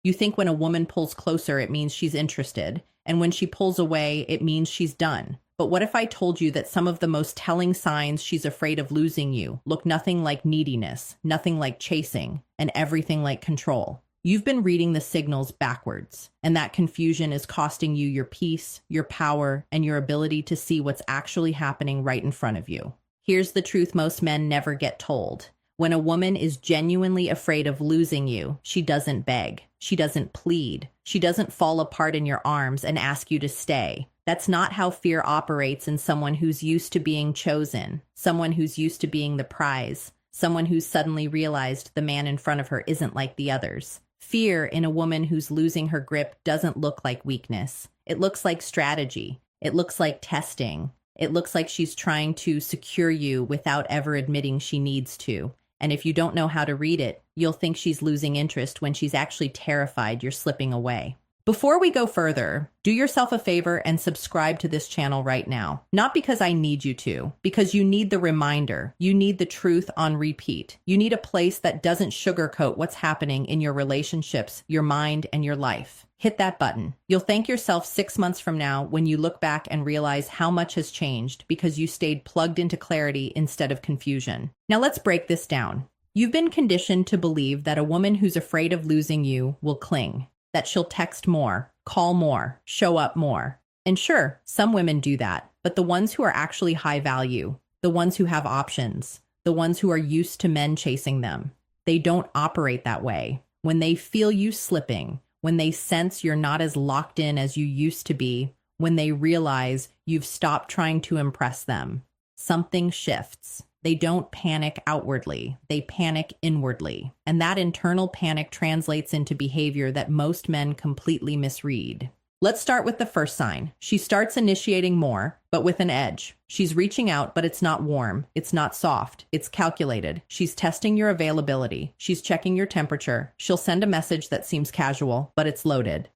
You think when a woman pulls closer, it means she's interested, and when she pulls away, it means she's done. But what if I told you that some of the most telling signs she's afraid of losing you look nothing like neediness, nothing like chasing, and everything like control? You've been reading the signals backwards, and that confusion is costing you your peace, your power, and your ability to see what's actually happening right in front of you. Here's the truth most men never get told. When a woman is genuinely afraid of losing you, she doesn't beg. She doesn't plead. She doesn't fall apart in your arms and ask you to stay. That's not how fear operates in someone who's used to being chosen, someone who's used to being the prize, someone who's suddenly realized the man in front of her isn't like the others. Fear in a woman who's losing her grip doesn't look like weakness. It looks like strategy. It looks like testing. It looks like she's trying to secure you without ever admitting she needs to. And if you don't know how to read it, you'll think she's losing interest when she's actually terrified you're slipping away. Before we go further, do yourself a favor and subscribe to this channel right now. Not because I need you to, because you need the reminder. You need the truth on repeat. You need a place that doesn't sugarcoat what's happening in your relationships, your mind, and your life. Hit that button. You'll thank yourself 6 months from now when you look back and realize how much has changed because you stayed plugged into clarity instead of confusion. Now let's break this down. You've been conditioned to believe that a woman who's afraid of losing you will cling, that she'll text more, call more, show up more. And sure, some women do that, but the ones who are actually high value, the ones who have options, the ones who are used to men chasing them, they don't operate that way. When they feel you slipping, when they sense you're not as locked in as you used to be, when they realize you've stopped trying to impress them, something shifts. They don't panic outwardly, they panic inwardly. And that internal panic translates into behavior that most men completely misread. Let's start with the first sign. She starts initiating more, but with an edge. She's reaching out, but it's not warm. It's not soft. It's calculated. She's testing your availability. She's checking your temperature. She'll send a message that seems casual, but it's loaded.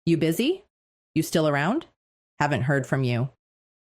You busy? You still around? Haven't heard from you.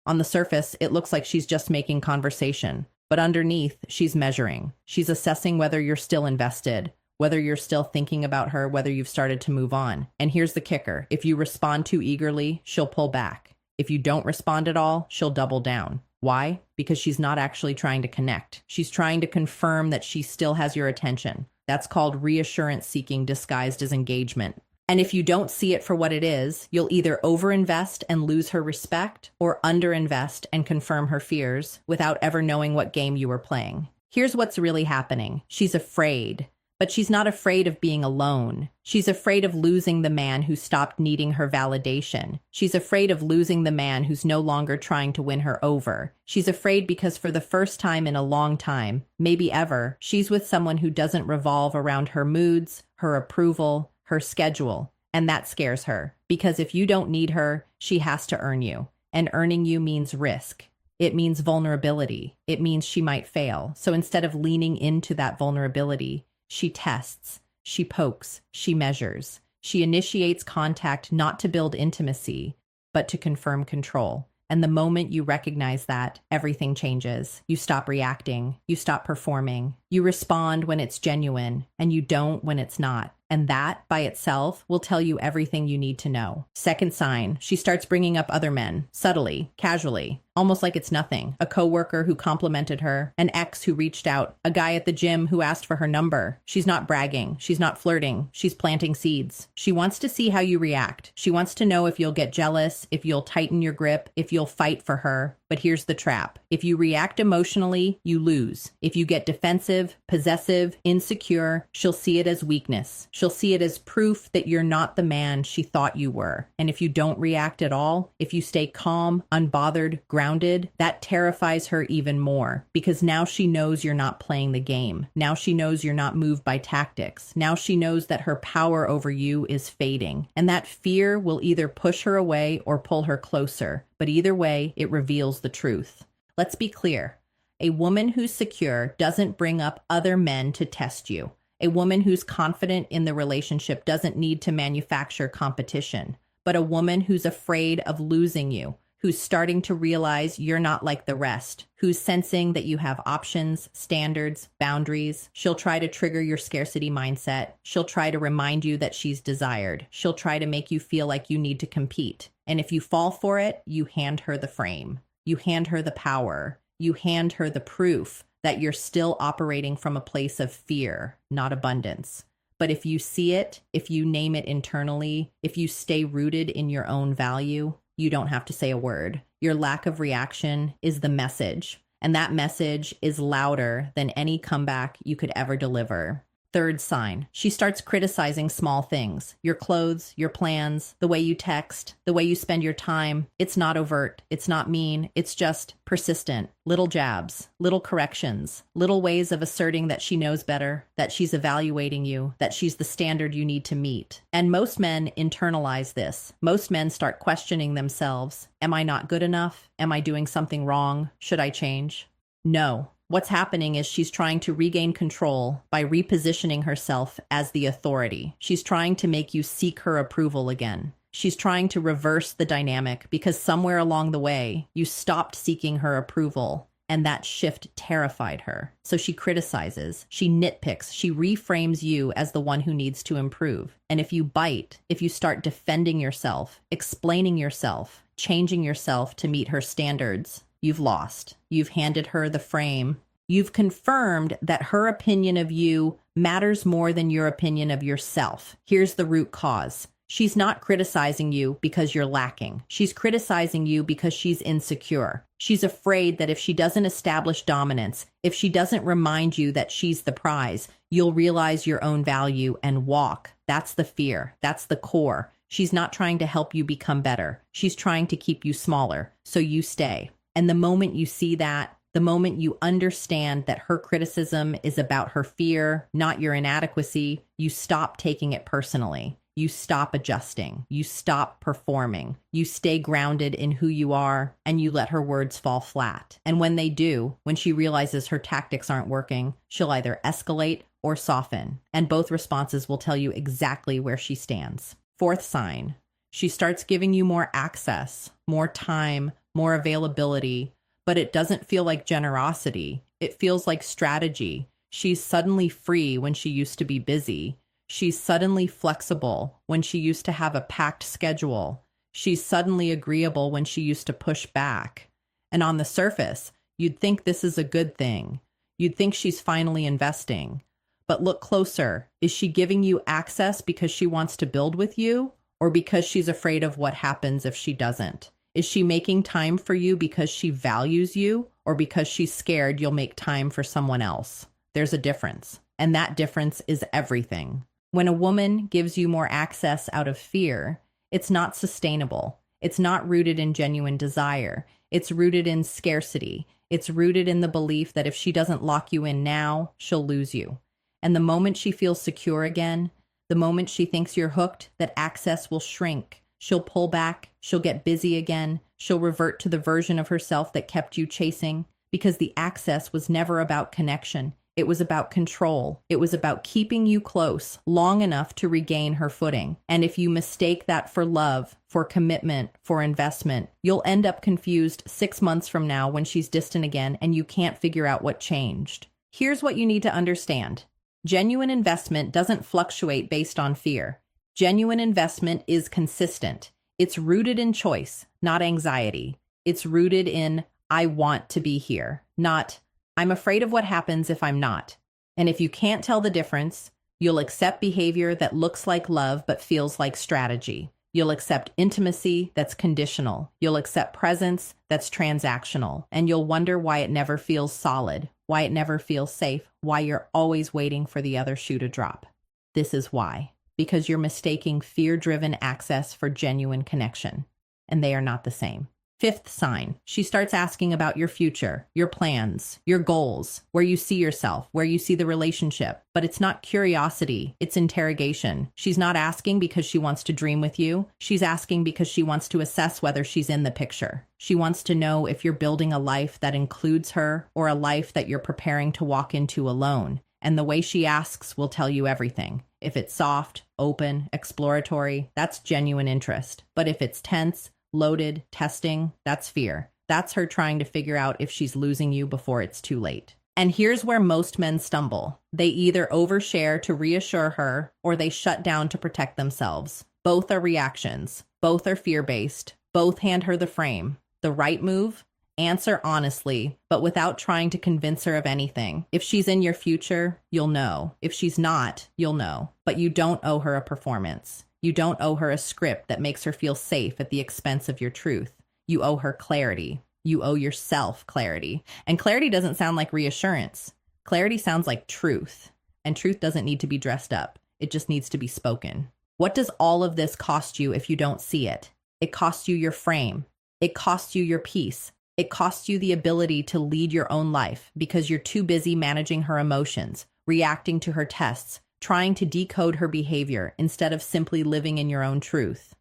On the surface, it looks like she's just making conversation. But underneath, she's measuring. She's assessing whether you're still invested, whether you're still thinking about her, whether you've started to move on. And here's the kicker. If you respond too eagerly, she'll pull back. If you don't respond at all, she'll double down. Why? Because she's not actually trying to connect. She's trying to confirm that she still has your attention. That's called reassurance seeking disguised as engagement. And if you don't see it for what it is, you'll either overinvest and lose her respect or underinvest and confirm her fears without ever knowing what game you were playing. Here's what's really happening. She's afraid, but she's not afraid of being alone. She's afraid of losing the man who stopped needing her validation. She's afraid of losing the man who's no longer trying to win her over. She's afraid because for the first time in a long time, maybe ever, she's with someone who doesn't revolve around her moods, her approval, her schedule, and that scares her. Because if you don't need her, she has to earn you. And earning you means risk. It means vulnerability. It means she might fail. So instead of leaning into that vulnerability, she tests, she pokes, she measures. She initiates contact not to build intimacy, but to confirm control. And the moment you recognize that, everything changes. You stop reacting. You stop performing. You respond when it's genuine, and you don't when it's not. And that, by itself, will tell you everything you need to know. Second sign, she starts bringing up other men, subtly, casually, almost like it's nothing. A coworker who complimented her, an ex who reached out, a guy at the gym who asked for her number. She's not bragging. She's not flirting. She's planting seeds. She wants to see how you react. She wants to know if you'll get jealous, if you'll tighten your grip, if you'll fight for her. But here's the trap. If you react emotionally, you lose. If you get defensive, possessive, insecure, she'll see it as weakness. She'll see it as proof that you're not the man she thought you were. And if you don't react at all, if you stay calm, unbothered, grounded, that terrifies her even more. Because now she knows you're not playing the game. Now she knows you're not moved by tactics. Now she knows that her power over you is fading. And that fear will either push her away or pull her closer. But either way, it reveals the truth. Let's be clear. A woman who's secure doesn't bring up other men to test you. A woman who's confident in the relationship doesn't need to manufacture competition. But a woman who's afraid of losing you who's starting to realize you're not like the rest, who's sensing that you have options, standards, boundaries. She'll try to trigger your scarcity mindset. She'll try to remind you that she's desired. She'll try to make you feel like you need to compete. And if you fall for it, you hand her the frame. You hand her the power. You hand her the proof that you're still operating from a place of fear, not abundance. But if you see it, if you name it internally, if you stay rooted in your own value, you don't have to say a word. Your lack of reaction is the message, and that message is louder than any comeback you could ever deliver. Third sign, she starts criticizing small things. Your clothes, your plans, the way you text, the way you spend your time. It's not overt. It's not mean. It's just persistent. Little jabs, little corrections, little ways of asserting that she knows better, that she's evaluating you, that she's the standard you need to meet. And most men internalize this. Most men start questioning themselves. Am I not good enough? Am I doing something wrong? Should I change? No. What's happening is she's trying to regain control by repositioning herself as the authority. She's trying to make you seek her approval again. She's trying to reverse the dynamic because somewhere along the way, you stopped seeking her approval, and that shift terrified her. So she criticizes, she nitpicks, she reframes you as the one who needs to improve. And if you bite, if you start defending yourself, explaining yourself, changing yourself to meet her standards, you've lost. You've handed her the frame. You've confirmed that her opinion of you matters more than your opinion of yourself. Here's the root cause. She's not criticizing you because you're lacking. She's criticizing you because she's insecure. She's afraid that if she doesn't establish dominance, if she doesn't remind you that she's the prize, you'll realize your own value and walk. That's the fear. That's the core. She's not trying to help you become better. She's trying to keep you smaller, so you stay. And the moment you see that, the moment you understand that her criticism is about her fear, not your inadequacy, you stop taking it personally. You stop adjusting. You stop performing. You stay grounded in who you are, and you let her words fall flat. And when they do, when she realizes her tactics aren't working, she'll either escalate or soften. And both responses will tell you exactly where she stands. Fourth sign, she starts giving you more access, more time, more availability, but it doesn't feel like generosity. It feels like strategy. She's suddenly free when she used to be busy. She's suddenly flexible when she used to have a packed schedule. She's suddenly agreeable when she used to push back. And on the surface, you'd think this is a good thing. You'd think she's finally investing. But look closer. Is she giving you access because she wants to build with you, or because she's afraid of what happens if she doesn't? Is she making time for you because she values you, or because she's scared you'll make time for someone else? There's a difference, and that difference is everything. When a woman gives you more access out of fear, it's not sustainable. It's not rooted in genuine desire. It's rooted in scarcity. It's rooted in the belief that if she doesn't lock you in now, she'll lose you. And the moment she feels secure again, the moment she thinks you're hooked, that access will shrink. She'll pull back, she'll get busy again, she'll revert to the version of herself that kept you chasing, because the access was never about connection. It was about control. It was about keeping you close long enough to regain her footing. And if you mistake that for love, for commitment, for investment, you'll end up confused 6 months from now when she's distant again and you can't figure out what changed. Here's what you need to understand. Genuine investment doesn't fluctuate based on fear. Genuine investment is consistent. It's rooted in choice, not anxiety. It's rooted in, I want to be here, not, I'm afraid of what happens if I'm not. And if you can't tell the difference, you'll accept behavior that looks like love but feels like strategy. You'll accept intimacy that's conditional. You'll accept presence that's transactional. And you'll wonder why it never feels solid, why it never feels safe, why you're always waiting for the other shoe to drop. This is why. Because you're mistaking fear-driven access for genuine connection, and they are not the same. Fifth sign, she starts asking about your future, your plans, your goals, where you see yourself, where you see the relationship. But it's not curiosity, it's interrogation. She's not asking because she wants to dream with you. She's asking because she wants to assess whether she's in the picture. She wants to know if you're building a life that includes her or a life that you're preparing to walk into alone. And the way she asks will tell you everything. If it's soft, open, exploratory, that's genuine interest. But if it's tense, loaded, testing, that's fear. That's her trying to figure out if she's losing you before it's too late. And here's where most men stumble. They either overshare to reassure her or they shut down to protect themselves. Both are reactions. Both are fear-based. Both hand her the frame. The right move? Answer honestly, but without trying to convince her of anything. If she's in your future, you'll know. If she's not, you'll know. But you don't owe her a performance. You don't owe her a script that makes her feel safe at the expense of your truth. You owe her clarity. You owe yourself clarity. And clarity doesn't sound like reassurance. Clarity sounds like truth. And truth doesn't need to be dressed up. It just needs to be spoken. What does all of this cost you if you don't see it? It costs you your frame. It costs you your peace. It costs you the ability to lead your own life because you're too busy managing her emotions, reacting to her tests, trying to decode her behavior instead of simply living in your own truth.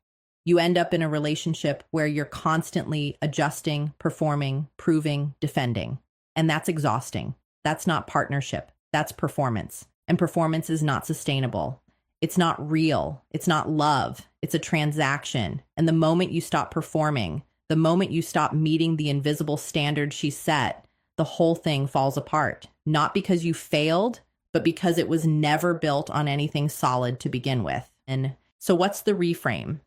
You end up in a relationship where you're constantly adjusting, performing, proving, defending. And that's exhausting. That's not partnership. That's performance. And performance is not sustainable. It's not real. It's not love. It's a transaction. And the moment you stop performing, the moment you stop meeting the invisible standard she set, the whole thing falls apart. Not because you failed, but because it was never built on anything solid to begin with. And so what's the reframe?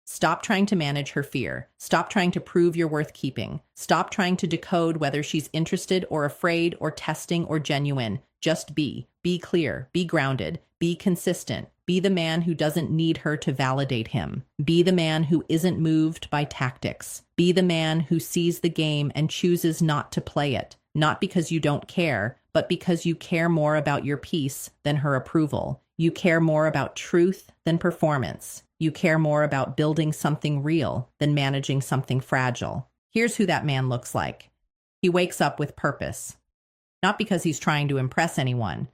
Stop trying to manage her fear. Stop trying to prove you're worth keeping. Stop trying to decode whether she's interested or afraid or testing or genuine. Just be. Be clear. Be grounded. Be consistent. Be the man who doesn't need her to validate him. Be the man who isn't moved by tactics. Be the man who sees the game and chooses not to play it. Not because you don't care, but because you care more about your peace than her approval. You care more about truth than performance. You care more about building something real than managing something fragile. Here's who that man looks like. He wakes up with purpose. Not because he's trying to impress anyone,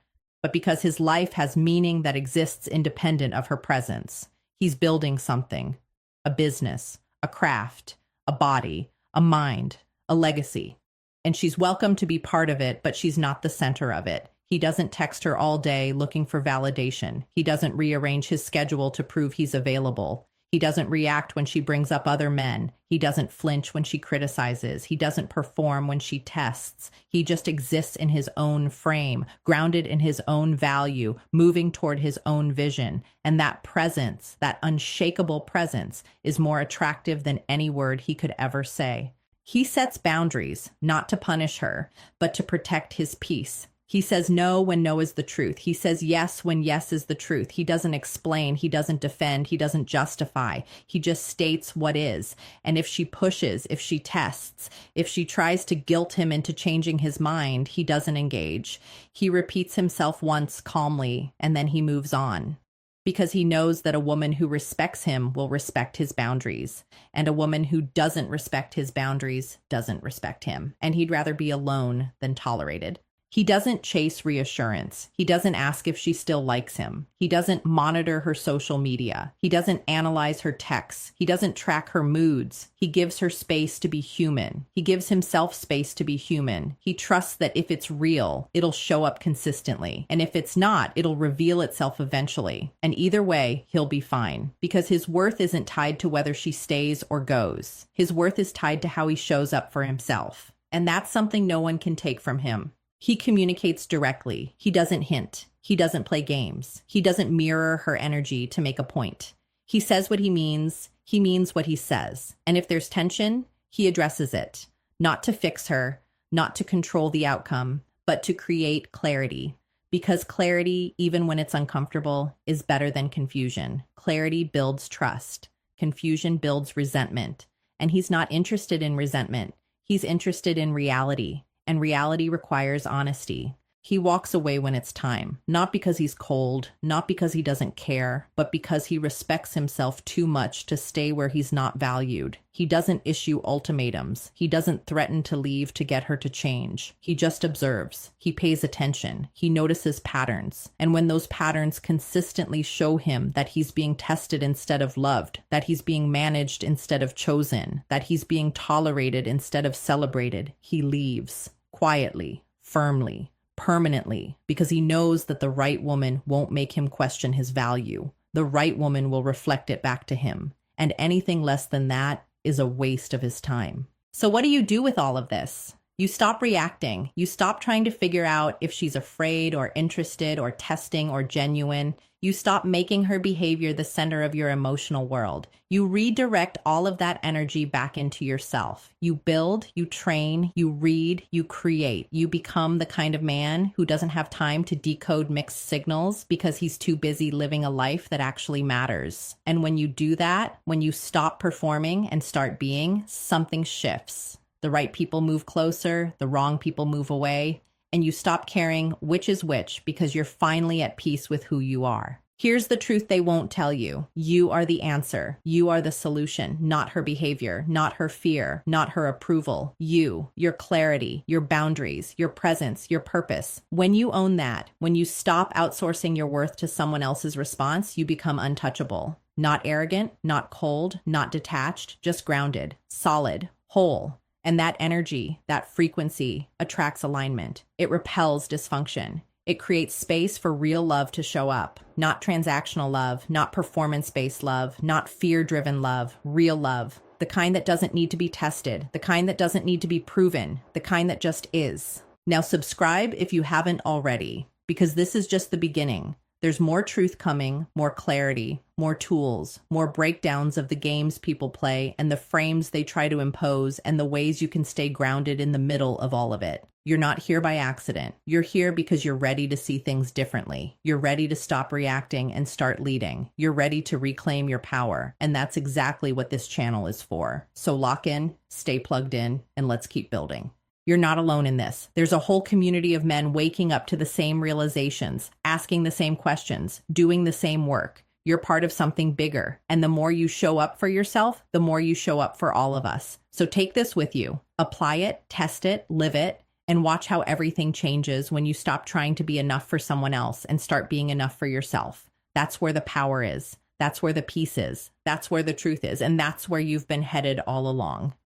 but because his life has meaning that exists independent of her presence. He's building something, a business, a craft, a body, a mind, a legacy. And she's welcome to be part of it, but she's not the center of it. He doesn't text her all day looking for validation. He doesn't rearrange his schedule to prove he's available. He doesn't react when she brings up other men. He doesn't flinch when she criticizes. He doesn't perform when she tests. He just exists in his own frame, grounded in his own value, moving toward his own vision. And that presence, that unshakable presence, is more attractive than any word he could ever say. He sets boundaries, not to punish her, but to protect his peace. He says no when no is the truth. He says yes when yes is the truth. He doesn't explain. He doesn't defend. He doesn't justify. He just states what is. And if she pushes, if she tests, if she tries to guilt him into changing his mind, he doesn't engage. He repeats himself once calmly, and then he moves on. Because he knows that a woman who respects him will respect his boundaries. And a woman who doesn't respect his boundaries doesn't respect him. And he'd rather be alone than tolerated. He doesn't chase reassurance. He doesn't ask if she still likes him. He doesn't monitor her social media. He doesn't analyze her texts. He doesn't track her moods. He gives her space to be human. He gives himself space to be human. He trusts that if it's real, it'll show up consistently. And if it's not, it'll reveal itself eventually. And either way, he'll be fine. Because his worth isn't tied to whether she stays or goes. His worth is tied to how he shows up for himself. And that's something no one can take from him. He communicates directly. He doesn't hint. He doesn't play games. He doesn't mirror her energy to make a point. He says what he means. He means what he says. And if there's tension, he addresses it. Not to fix her, not to control the outcome, but to create clarity. Because clarity, even when it's uncomfortable, is better than confusion. Clarity builds trust. Confusion builds resentment. And he's not interested in resentment. He's interested in reality. And reality requires honesty. He walks away when it's time, not because he's cold, not because he doesn't care, but because he respects himself too much to stay where he's not valued. He doesn't issue ultimatums. He doesn't threaten to leave to get her to change. He just observes. He pays attention. He notices patterns. And when those patterns consistently show him that he's being tested instead of loved, that he's being managed instead of chosen, that he's being tolerated instead of celebrated, he leaves quietly, firmly, permanently, because he knows that the right woman won't make him question his value. The right woman will reflect it back to him. And anything less than that is a waste of his time. So what do you do with all of this? You stop reacting. You stop trying to figure out if she's afraid or interested or testing or genuine. You stop making her behavior the center of your emotional world. You redirect all of that energy back into yourself. You build, you train, you read, you create. You become the kind of man who doesn't have time to decode mixed signals because he's too busy living a life that actually matters. And when you do that, when you stop performing and start being, something shifts. The right people move closer, the wrong people move away, and you stop caring which is which because you're finally at peace with who you are. Here's the truth they won't tell you. You are the answer. You are the solution, not her behavior, not her fear, not her approval. You, your clarity, your boundaries, your presence, your purpose. When you own that, when you stop outsourcing your worth to someone else's response, you become untouchable. Not arrogant, not cold, not detached, just grounded, solid, whole. And that energy, that frequency, attracts alignment. It repels dysfunction. It creates space for real love to show up. Not transactional love, not performance-based love, not fear-driven love, real love. The kind that doesn't need to be tested, the kind that doesn't need to be proven, the kind that just is. Now subscribe if you haven't already, because this is just the beginning. There's more truth coming, more clarity, more tools, more breakdowns of the games people play and the frames they try to impose and the ways you can stay grounded in the middle of all of it. You're not here by accident. You're here because you're ready to see things differently. You're ready to stop reacting and start leading. You're ready to reclaim your power. And that's exactly what this channel is for. So lock in, stay plugged in, and let's keep building. You're not alone in this. There's a whole community of men waking up to the same realizations, asking the same questions, doing the same work. You're part of something bigger. And the more you show up for yourself, the more you show up for all of us. So take this with you, apply it, test it, live it, and watch how everything changes when you stop trying to be enough for someone else and start being enough for yourself. That's where the power is. That's where the peace is. That's where the truth is. And that's where you've been headed all along.